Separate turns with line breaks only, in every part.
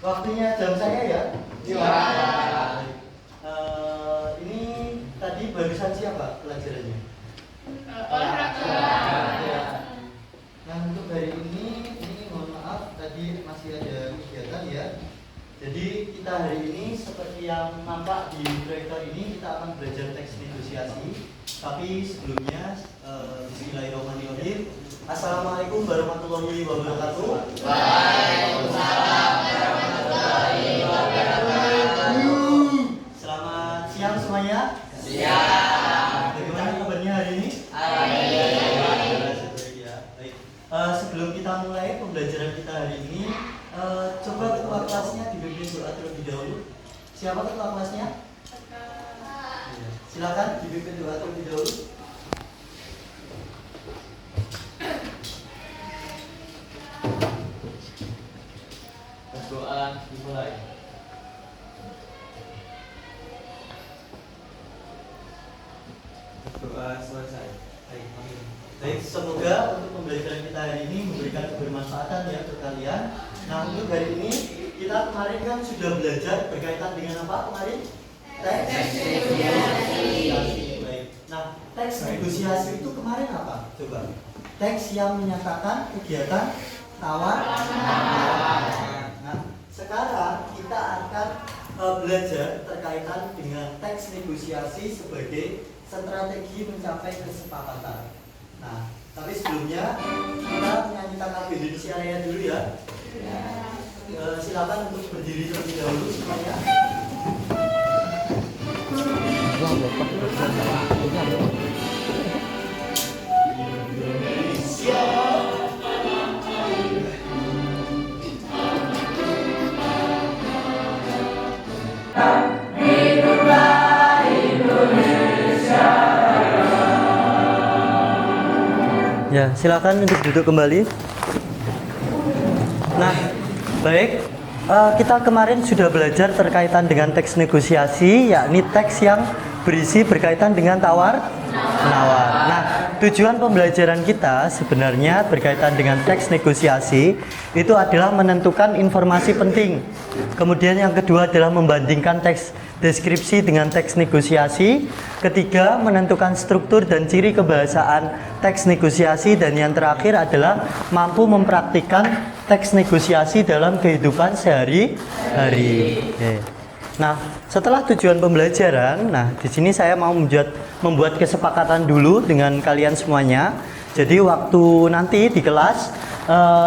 Waktunya jam saya ya? Iya. Ini tadi barusan siapa pelajarannya? Ya. Nah untuk hari ini mohon maaf tadi masih ada kegiatan ya. Jadi kita hari ini seperti yang nampak di proyektor ini kita akan belajar teks negosiasi. Tapi sebelumnya Bismillahirrahmanirrahim. Assalamualaikum warahmatullahi wabarakatuh. Waalaikumsalam warahmatullahi wabarakatuh. Selamat siang semuanya. Siang. Bagaimana kabarnya hari ini? Baik. Sebelum kita mulai pembelajaran kita hari ini, coba ketua kelasnya dipimpin doa terlebih dahulu. Siapa ketua kelasnya? Silakan dipimpin doa terlebih dahulu.
Doa dimulai. Doa selesai.
Baik, semoga untuk pembelajaran kita hari ini memberikan kebermanfaatan ya untuk kalian. Nah, untuk hari ini kita kemarin kan sudah belajar berkaitan dengan apa kemarin? Teks negosiasi. Baik. Nah, teks negosiasi itu kemarin apa? Coba. Teks yang menyatakan kegiatan tawar menawar. Nah, sekarang kita akan belajar terkaitan dengan teks negosiasi sebagai strategi mencapai kesepakatan. Nah, tapi sebelumnya kita menyanyikan lagu Indonesia Raya dulu ya. Silakan untuk berdiri terlebih dahulu semuanya. Ya, silakan untuk duduk kembali. Nah, baik. Kita kemarin sudah belajar terkaitan dengan teks negosiasi, yakni teks yang berisi berkaitan dengan tawar menawar. Nah, tujuan pembelajaran kita sebenarnya berkaitan dengan teks negosiasi itu adalah menentukan informasi penting. Kemudian yang kedua adalah membandingkan teks deskripsi dengan teks negosiasi. Ketiga, menentukan struktur dan ciri kebahasaan teks negosiasi. Dan yang terakhir adalah mampu mempraktikkan teks negosiasi dalam kehidupan sehari-hari. Nah, setelah tujuan pembelajaran, di sini saya mau membuat kesepakatan dulu dengan kalian semuanya. Jadi waktu nanti di kelas,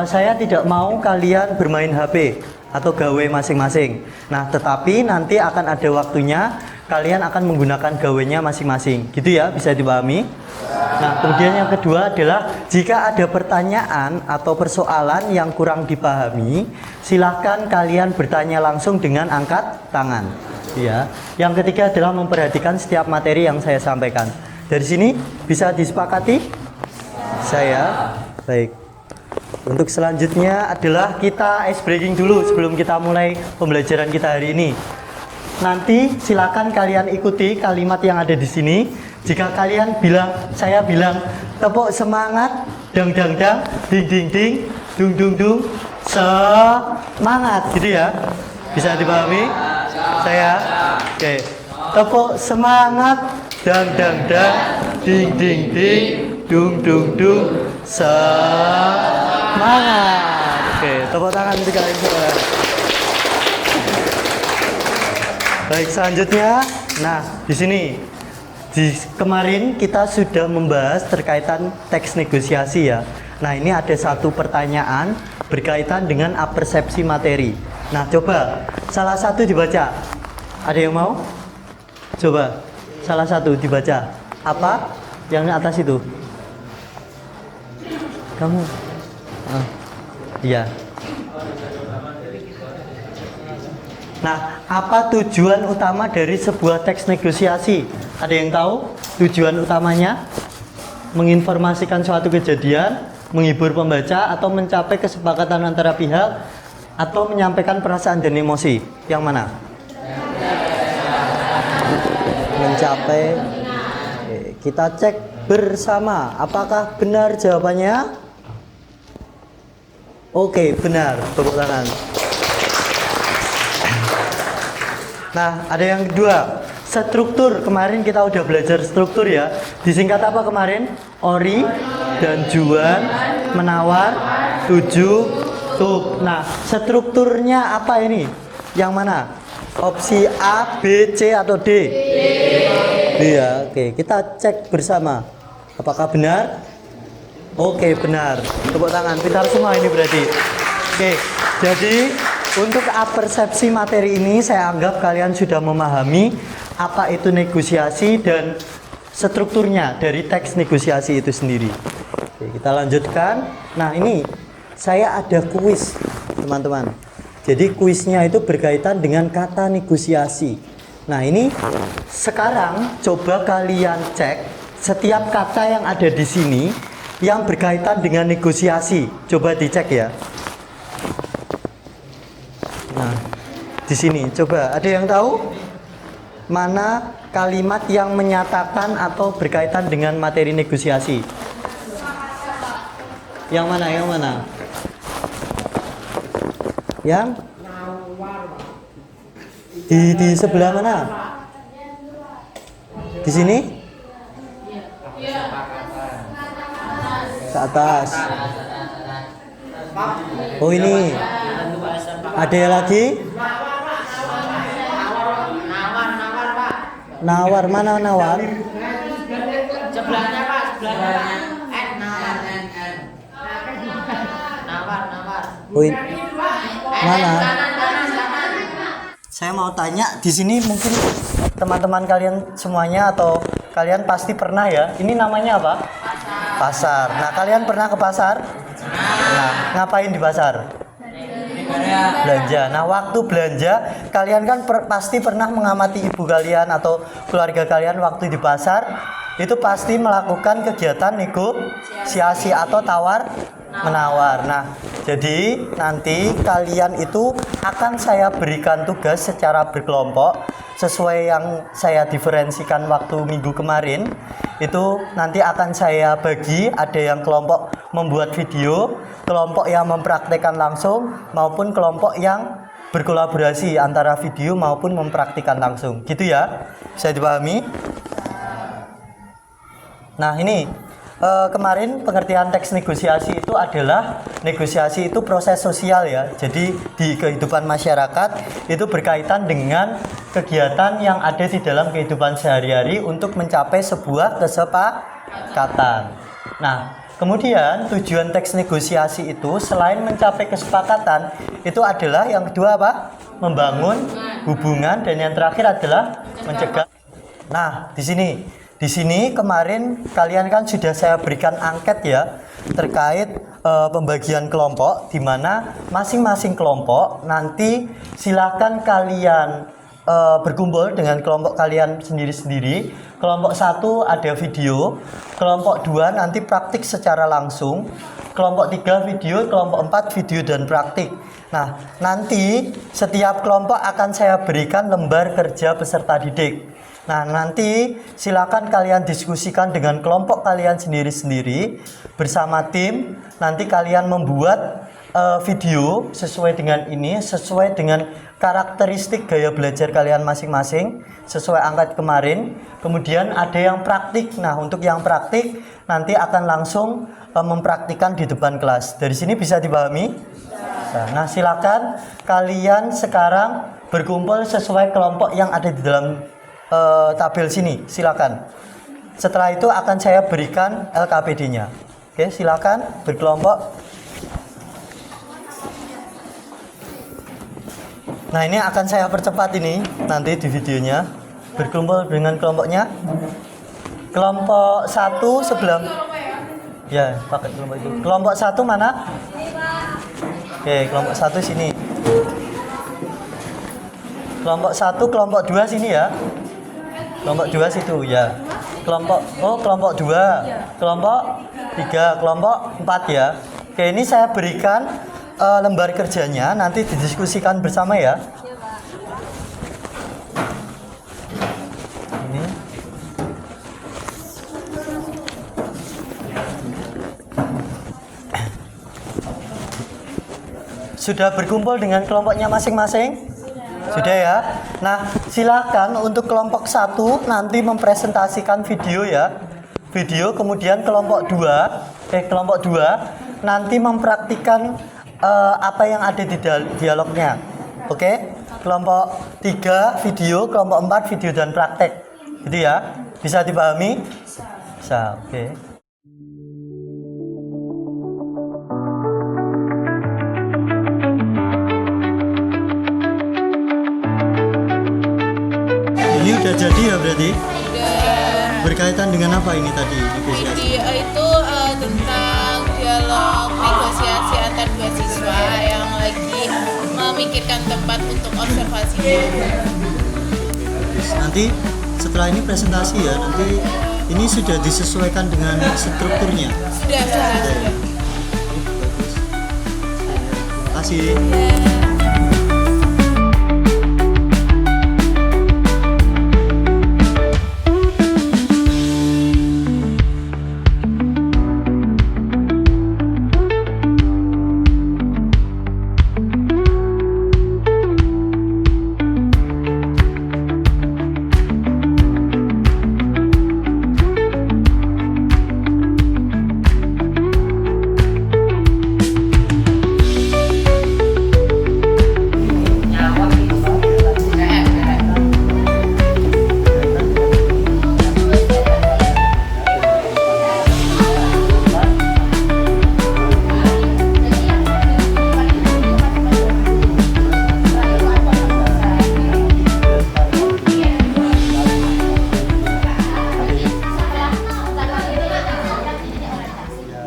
saya tidak mau kalian bermain HP atau gawe masing-masing. Nah, tetapi nanti akan ada waktunya kalian akan menggunakan gawenya masing-masing. Gitu ya, bisa dipahami? Nah, kemudian yang kedua adalah jika ada pertanyaan atau persoalan yang kurang dipahami, silahkan kalian bertanya langsung dengan angkat tangan. Ya. Yang ketiga adalah memperhatikan setiap materi yang saya sampaikan. Dari sini bisa disepakati? Saya baik. Untuk selanjutnya adalah kita ice breaking dulu sebelum kita mulai pembelajaran kita hari ini. Nanti silakan kalian ikuti kalimat yang ada di sini. Jika kalian saya bilang tepuk semangat, dang dang dang, ding ding ding, dung dung dung, semangat, gitu ya. Bisa dipahami? Saya, oke. Tepuk semangat, dang dang dang, ding ding ding, dung dung dung, semangat. Oke, tepuk tangan untuk kalian semua. Baik, selanjutnya, di sini. Kemarin kita sudah membahas terkaitan teks negosiasi ya. Nah, ini ada satu pertanyaan berkaitan dengan apersepsi materi. Nah, coba salah satu dibaca. Ada yang mau? Coba salah satu dibaca. Apa? Yang atas itu. Kamu? Iya. Nah, apa tujuan utama dari sebuah teks negosiasi? Ada yang tahu tujuan utamanya? menginformasikan suatu kejadian, menghibur pembaca, atau mencapai kesepakatan antara pihak, atau menyampaikan perasaan dan emosi. Yang mana? Mencapai. Kita cek bersama apakah benar jawabannya. Oke, benar. Tepuk tangan. Nah, ada yang kedua, struktur. Kemarin kita udah belajar struktur ya. Disingkat apa kemarin? Ori dan Juan, menawar, tuju, tub. Nah, strukturnya apa ini? Yang mana? Opsi A, B, C, atau D? Iya, oke. Kita cek bersama. Apakah benar? Oke, benar. Tepuk tangan. Pintar semua ini berarti. Oke, jadi untuk persepsi materi ini saya anggap kalian sudah memahami apa itu negosiasi dan strukturnya dari teks negosiasi itu sendiri. Oke, kita lanjutkan. Nah, ini saya ada kuis, teman-teman. Jadi kuisnya itu berkaitan dengan kata negosiasi. Nah, ini sekarang coba kalian cek setiap kata yang ada di sini yang berkaitan dengan negosiasi. Coba dicek ya. Nah, di sini coba ada yang tahu mana kalimat yang menyatakan atau berkaitan dengan materi negosiasi? Yang mana? Yang mana? Yang di sebelah mana? Di sini? Ke atas. Oh, ini. Ada lagi? Nawar, mana nawar?
Sebelahnya Pak, sebelahnya. Nawar. Nawar.
Oh, mana? Saya mau tanya di sini, mungkin teman-teman kalian semuanya atau kalian pasti pernah ya. Ini namanya apa? Pasar. Nah, kalian pernah ke pasar? Nah, ngapain di pasar? Belanja. Nah, waktu belanja kalian kan pasti pernah mengamati ibu kalian atau keluarga kalian waktu di pasar itu pasti melakukan kegiatan negosiasi atau tawar menawar. Nah, jadi nanti kalian itu akan saya berikan tugas secara berkelompok sesuai yang saya diferensikan waktu minggu kemarin. Itu nanti akan saya bagi, ada yang kelompok membuat video, kelompok yang mempraktekkan langsung, maupun kelompok yang berkolaborasi antara video maupun mempraktikkan langsung. Gitu ya, bisa dipahami? Nah, ini kemarin pengertian teks negosiasi itu adalah negosiasi itu proses sosial ya. Jadi di kehidupan masyarakat itu berkaitan dengan kegiatan yang ada di dalam kehidupan sehari-hari untuk mencapai sebuah kesepakatan. Nah, kemudian tujuan teks negosiasi itu selain mencapai kesepakatan itu adalah yang kedua apa? Membangun hubungan, dan yang terakhir adalah mencegah. Nah, di sini kemarin kalian kan sudah saya berikan angket ya terkait pembagian kelompok, di mana masing-masing kelompok nanti silakan kalian berkumpul dengan kelompok kalian sendiri-sendiri. Kelompok 1 ada video, kelompok 2 nanti praktik secara langsung, kelompok 3 video, kelompok 4 video dan praktik. Nah, nanti setiap kelompok akan saya berikan lembar kerja peserta didik. Nah, nanti silakan kalian diskusikan dengan kelompok kalian sendiri-sendiri bersama tim. Nanti kalian membuat video sesuai dengan ini, sesuai dengan karakteristik gaya belajar kalian masing-masing, sesuai angkat kemarin. Kemudian ada yang praktik. Nah, untuk yang praktik nanti akan langsung mempraktikkan di depan kelas. Dari sini bisa dipahami? Nah, silakan kalian sekarang berkumpul sesuai kelompok yang ada di dalam tabel sini, silakan. Setelah itu akan saya berikan LKPD-nya. Oke, silakan berkelompok. Nah, ini akan saya percepat ini nanti di videonya. Berkumpul dengan kelompoknya. Kelompok 1 sebelah. Ya, pakai kelompok itu. Kelompok 1 mana? Oke, kelompok 1 sini. Kelompok 1, kelompok 2 sini ya. Kelompok 2 situ ya. kelompok 2, kelompok 3, kelompok 4 ya. Oke, ini saya berikan lembar kerjanya, nanti didiskusikan bersama ya. Ini. Sudah berkumpul dengan kelompoknya masing-masing? Sudah ya. Nah, silakan untuk kelompok 1 nanti mempresentasikan video ya. Video, kemudian kelompok 2 nanti mempraktikkan apa yang ada di dialognya. Oke? Kelompok 3 video, kelompok 4 video dan praktek. Gitu ya. Bisa dipahami? Bisa. Oke. Ini udah jadi ya berarti? Berkaitan dengan apa ini tadi?
Video itu tentang dialog negosiasi antar dua siswa yang lagi memikirkan tempat untuk observasi.
Nanti setelah ini presentasi ya, nanti ini sudah disesuaikan dengan strukturnya.
Sudah.
Bagus. Terima kasih.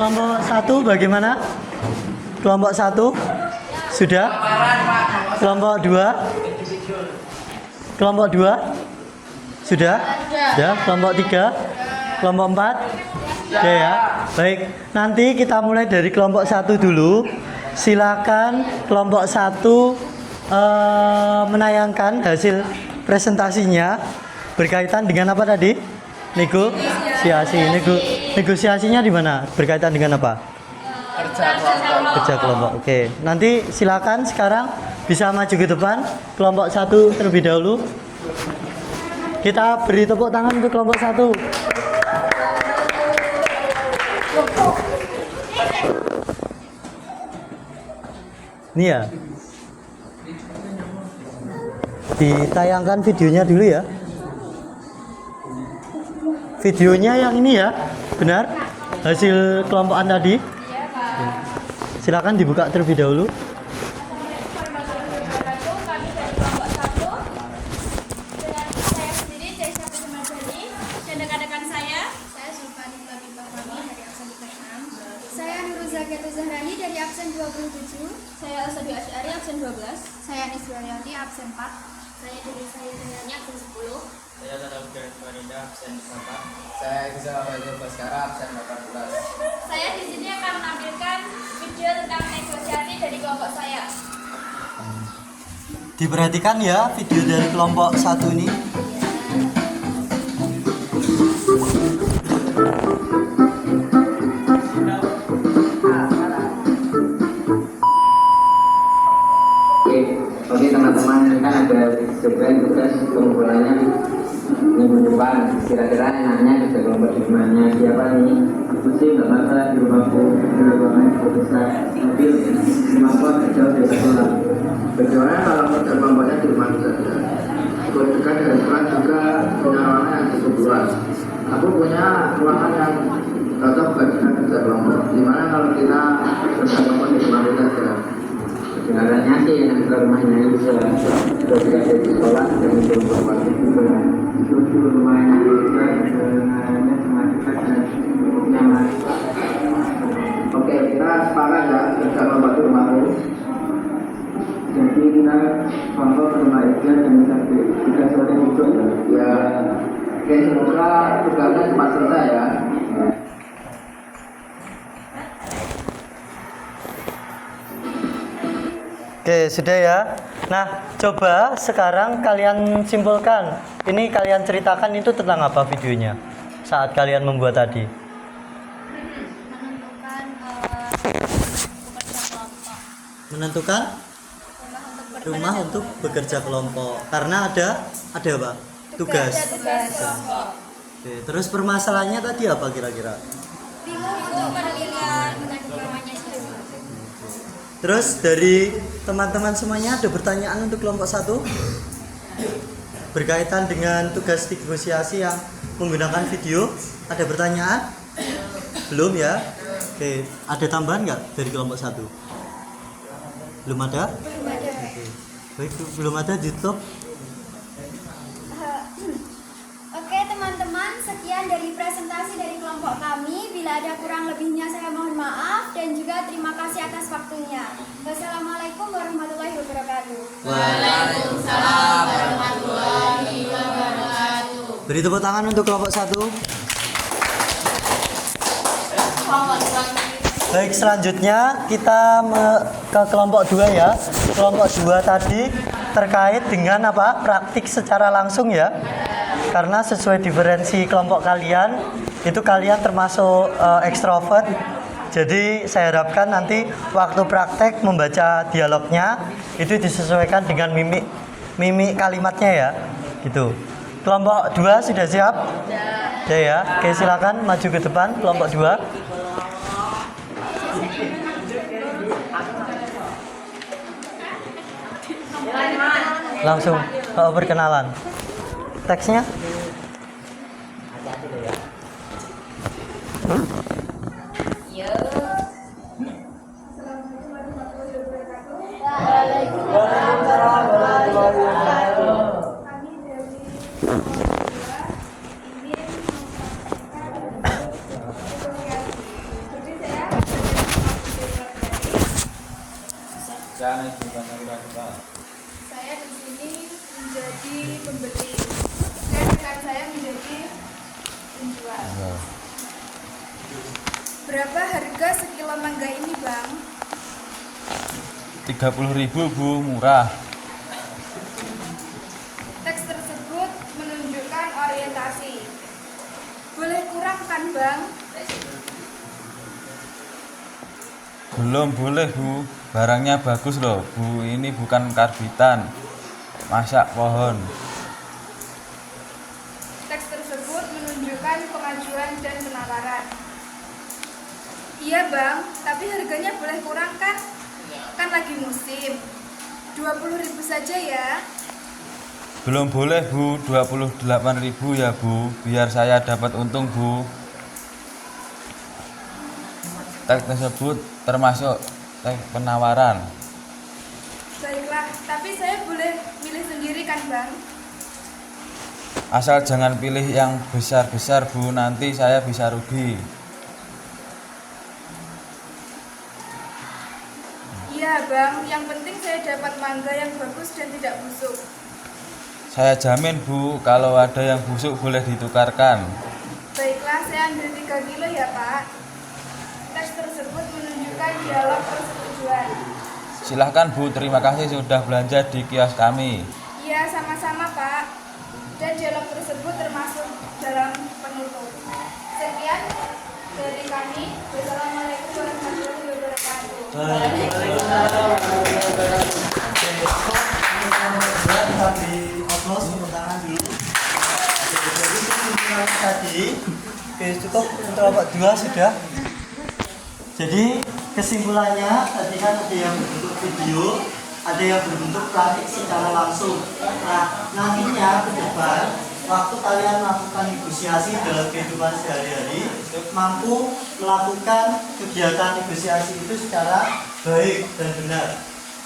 Kelompok 1 bagaimana? Kelompok 1 sudah? Kelompok 2? Kelompok 2 sudah? Sudah. Kelompok 3? Kelompok 4? Oke ya. Baik, nanti kita mulai dari kelompok 1 dulu. Silakan kelompok 1 menayangkan hasil presentasinya berkaitan dengan apa tadi? Negosiasi. Negosiasinya di mana? Berkaitan dengan apa? Kerja kelompok. Oke. Nanti silakan sekarang bisa maju ke depan. Kelompok 1 terlebih dahulu. Kita beri tepuk tangan untuk kelompok 1. Ini ya. Ditayangkan videonya dulu ya. Videonya yang ini ya, benar? Hasil kelompokan tadi. Silakan dibuka terlebih dahulu.
Saya sendiri dari Satu Jemajani dan rekan-rekan saya Sulfani Babita Fahmi dari absen 36. Saya Nurul Zakatul Zahrani dari absen 27. Saya Asadi Asyari absen 12. Saya Niswa Yanti absen 4. Saya Dewi Sayyidiani absen 10.
Saya Tadal Farinda absen 4. Saya Gisela Faizul Baskara absen 18.
Saya di sini akan menampilkan video tentang negosiasi dari kelompok saya.
Diperhatikan ya video dari kelompok 1 ini.
Oke teman-teman, ini kan ada sebenarnya tugas pengumpulannya minggu depan. Kira-kira enaknya ada kelompok di mana? Siapa nih? Mesti nggak masalah di rumahku, di rumahku bisa mobil, rumahku agak jauh dari sekolah. Kecuali kalau kerja kelompoknya di rumah saja. Ikut dekat dengan sekolah juga punya ruangan yang cukup luas. Aku punya ruangan yang cocok bagi kerja kelompok. Gimana kalau kita kerja kelompok di rumah kita saja? Kedengarannya sih yang ke rumahnya bisa tidak di sekolah dan itu kelompok juga. Itu rumahnya juga dengannya sangat dekat dan cukup nyaman. Oke, kita sepakat ya kerja kelompok di rumahku. Jadi kita kelompok ke rumah Iqbal dan kita sore itu ya. Oke, semoga tugasnya
Oke, sudah ya. Nah, coba sekarang kalian simpulkan. Ini kalian ceritakan itu tentang apa videonya saat kalian membuat tadi?
Menentukan
Rumah untuk bekerja kelompok. Karena ada apa? Tugas. Oke, terus permasalahannya tadi apa kira-kira?
bingung untuk penilaian rumahnya sendiri.
Terus dari teman-teman semuanya ada pertanyaan untuk kelompok 1 berkaitan dengan tugas negosiasi yang menggunakan video. Ada pertanyaan? Belum ya? Oke, ada tambahan nggak dari kelompok 1? Belum ada? Oke. Baik, belum ada YouTube.
Oke teman-teman, sekian dari presentasi dari kelompok kami. Bila ada kurang lebihnya saya mohon maaf dan juga terima kasih atas waktunya. Wassalamualaikum warahmatullahi wabarakatuh.
Waalaikumsalam warahmatullahi wabarakatuh.
Beri tepuk tangan untuk kelompok 1. Baik, selanjutnya kita ke kelompok 2 ya. Kelompok 2 tadi terkait dengan apa? Praktik secara langsung ya. Karena sesuai diferensi kelompok kalian, itu kalian termasuk ekstrovert. Jadi saya harapkan nanti waktu praktek membaca dialognya itu disesuaikan dengan mimik kalimatnya ya. Gitu. Kelompok 2 sudah siap? Sudah ya. Oke, silakan maju ke depan kelompok 2. Langsung perkenalan. Teksnya?
Saya di sini menjadi pembeli dan rekan saya menjadi penjual. Berapa harga sekilo mangga ini, Bang?
30.000 Bu, murah.
Teks tersebut menunjukkan orientasi. Boleh kurang kan, Bang?
Belum boleh Bu, barangnya bagus loh Bu, ini bukan karbitan, masak pohon.
Teks tersebut menunjukkan pengajuan dan penawaran. Iya, Bang, tapi harganya boleh kurang kan? Kan lagi musim. 20.000 saja ya.
Belum boleh Bu, 28.000 ya Bu, biar saya dapat untung Bu. Teks tersebut termasuk teks penawaran.
Baiklah, tapi saya boleh milih sendiri kan, Bang?
Asal jangan pilih yang besar-besar Bu, nanti saya bisa rugi.
Iya, Bang, yang penting saya dapat mangga yang bagus dan tidak busuk.
Saya jamin Bu, kalau ada yang busuk boleh ditukarkan.
Baiklah, saya ambil 3 kilo ya, Pak. Teks tersebut menunjukkan dialog persetujuan.
Silahkan Bu, terima kasih sudah belanja di kios kami.
Iya, sama-sama, Pak. Dan dialog tersebut termasuk dalam penutup. Sekian dari kami. Wassalamualaikum warahmatullahi wabarakatuh.
Kita di upload tepuk tangan dulu. Jadi kesimpulan tadi, oke, cukup untuk kelompok 2 sudah. Jadi kesimpulannya tadi kan ada yang berbentuk video, ada yang berbentuk praktik secara langsung. Nah, nantinya ke depan waktu kalian melakukan negosiasi dalam kehidupan sehari-hari, mampu melakukan kegiatan negosiasi itu secara baik dan benar.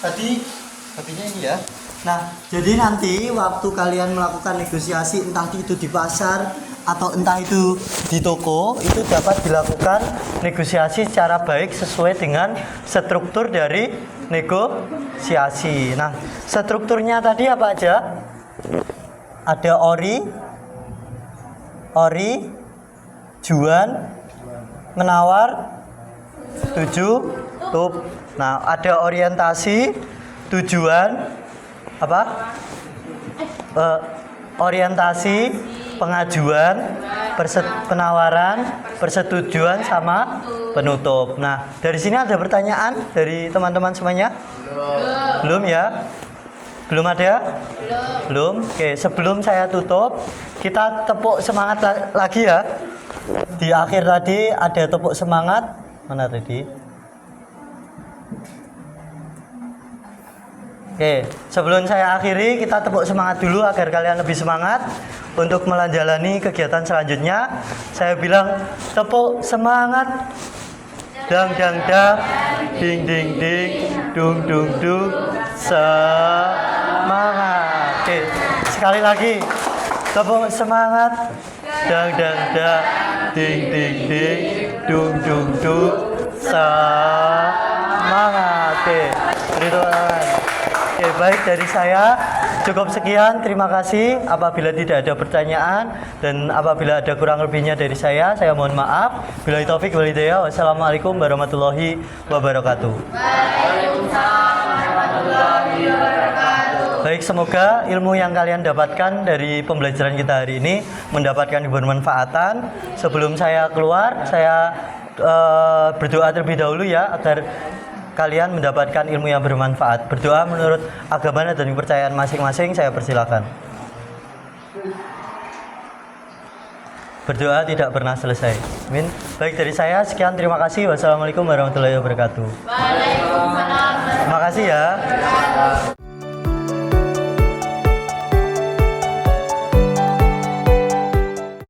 Tadinya ini ya. Nah, jadi nanti waktu kalian melakukan negosiasi entah itu di pasar atau entah itu di toko, itu dapat dilakukan negosiasi secara baik sesuai dengan struktur dari negosiasi. Nah, strukturnya tadi apa aja? Ada ori, juan, menawar, tutup. Nah, ada orientasi, tujuan apa? Orientasi, pengajuan, penawaran, persetujuan sama penutup. Nah, dari sini ada pertanyaan dari teman-teman semuanya? Belum ya? Belum ada? Belum. Oke, sebelum saya tutup, kita tepuk semangat lagi ya. Di akhir tadi ada tepuk semangat. Mana tadi? Oke, sebelum saya akhiri, kita tepuk semangat dulu agar kalian lebih semangat untuk menjalani kegiatan selanjutnya. Saya bilang tepuk semangat. Dang dang dang, ding ding ding, dung dung dung, semangat. Oke, sekali lagi tepuk semangat. Dang dang dang, ding ding ding, dung dung dung, semangat. Oke, beri tepuk tangan. Oke, baik dari saya cukup sekian. Terima kasih. Apabila tidak ada pertanyaan dan apabila ada kurang lebihnya dari saya mohon maaf. Billahi taufik wal hidayah. Wassalamualaikum warahmatullahi wabarakatuh.
Waalaikumsalam warahmatullahi wabarakatuh.
Baik, semoga ilmu yang kalian dapatkan dari pembelajaran kita hari ini mendapatkan bermanfaatan. Sebelum saya keluar, saya berdoa terlebih dahulu ya agar kalian mendapatkan ilmu yang bermanfaat. Berdoa menurut agama dan kepercayaan masing-masing, saya persilakan. Berdoa tidak pernah selesai. Amin. Baik dari saya sekian, terima kasih. Wassalamualaikum warahmatullahi wabarakatuh.
Waalaikumsalam.
Terima kasih ya.